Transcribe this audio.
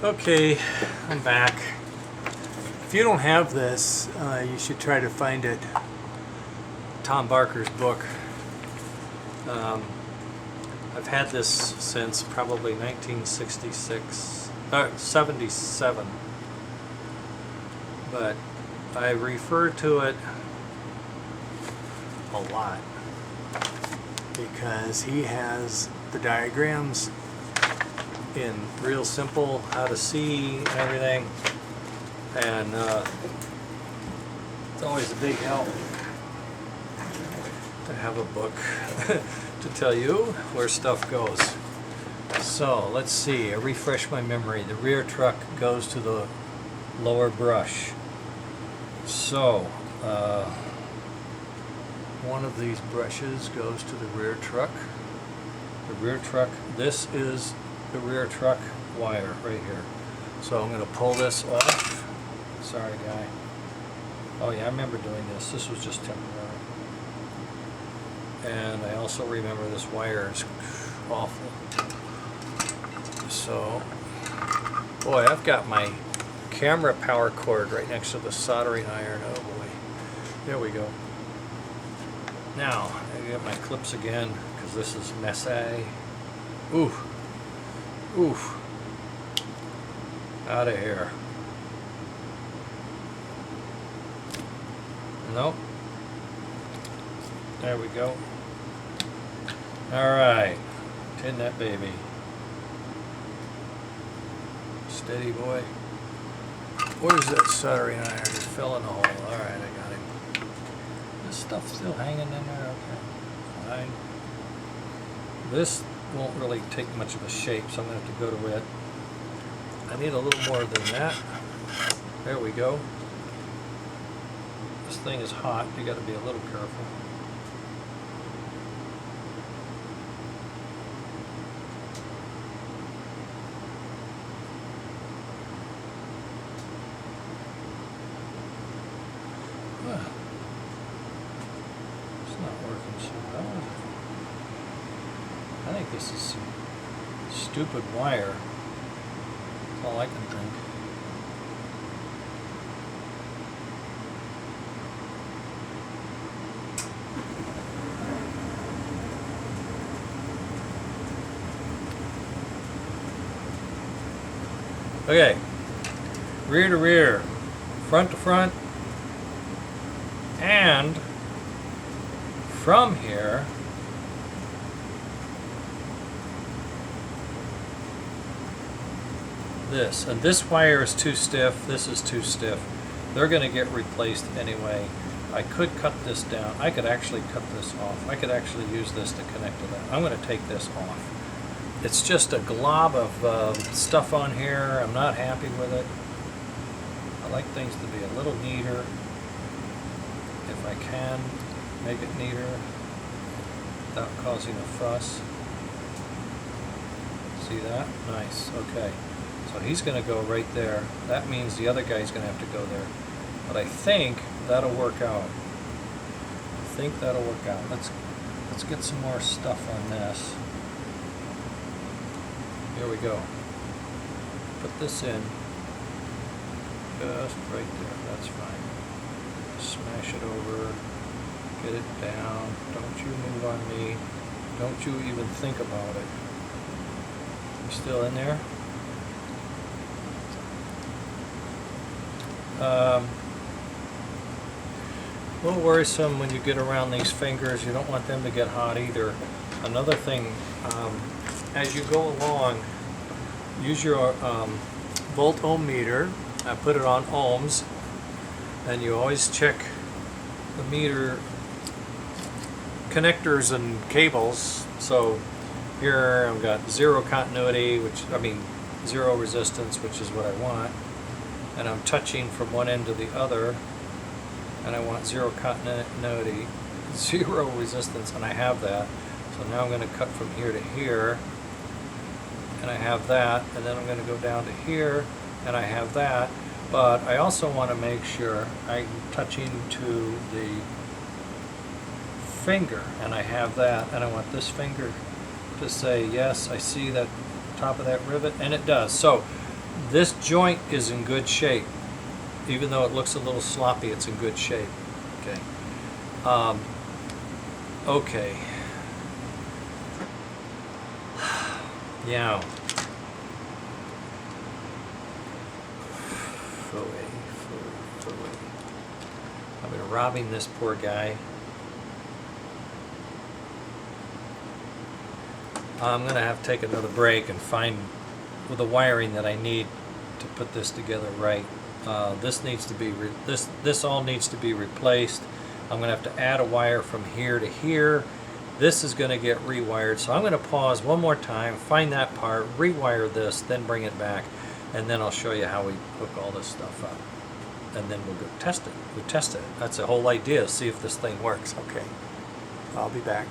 Okay, I'm back. If you don't have this, you should try to find it. Tom Barker's book. I've had this since probably 1966, 77, but I refer to it a lot because he has the diagrams in real simple, how to see and everything, and it's always a big help to have a book to tell you where stuff goes. So let's see, I refresh my memory. The rear truck goes to the lower brush. So one of these brushes goes to the rear truck. The rear truck, this is the rear truck wire right here. So I'm going to pull this off. Sorry, guy. Oh yeah, I remember doing this. This was just temporary. And I also remember this wire is awful. So, boy, I've got my camera power cord right next to the soldering iron. Oh boy. There we go. Now, I get my clips again because this is messy. Oof. Oof. Out of here. Nope. There we go. Alright. Tin that baby. Steady, boy. Where's that soldering iron? It fell in the hole. Alright, I got him. This stuff's still hanging in there? Okay. Fine. This won't really take much of a shape, so I'm going to have to go to it. I need a little more than that. There we go. This thing is hot. You got to be a little careful. It's not working so well. I think this is some stupid wire. That's all I can think. Okay, rear to rear, front to front, and from here, this. And this wire is too stiff, this is too stiff. They're going to get replaced anyway. I could cut this down. I could actually cut this off. I could actually use this to connect to that. I'm going to take this off. It's just a glob of stuff on here. I'm not happy with it. I like things to be a little neater. If I can make it neater without causing a fuss. See that? Nice. Okay. So he's going to go right there. That means the other guy's going to have to go there. But I think that'll work out. I think that'll work out. Let's get some more stuff on this. Here we go. Put this in. Just right there. That's fine. Smash it over. Get it down. Don't you move on me. Don't you even think about it. You still in there? A little worrisome when you get around these fingers. You don't want them to get hot either. Another thing, as you go along, use your volt ohm meter. I put it on ohms, and you always check the meter connectors and cables. So here I've got zero continuity, zero resistance, which is what I want. And I'm touching from one end to the other, and I want zero continuity, zero resistance, and I have that. So now I'm going to cut from here to here, and I have that, and then I'm going to go down to here, and I have that. But I also want to make sure I'm touching to the finger, and I have that, and I want this finger to say, yes, I see that top of that rivet, and it does. So This joint is in good shape. Even though it looks a little sloppy, it's in good shape. Okay. Okay. Yeah. I've been robbing this poor guy. I'm gonna have to take another break and find with the wiring that I need to put this together right. This needs to be this all needs to be replaced. I'm gonna have to add a wire from here to here. This is gonna get rewired, so I'm gonna pause one more time, find that part, rewire this, then bring it back, and then I'll show you how we hook all this stuff up. And then we'll go test it. We test it. That's the whole idea, see if this thing works. Okay. I'll be back.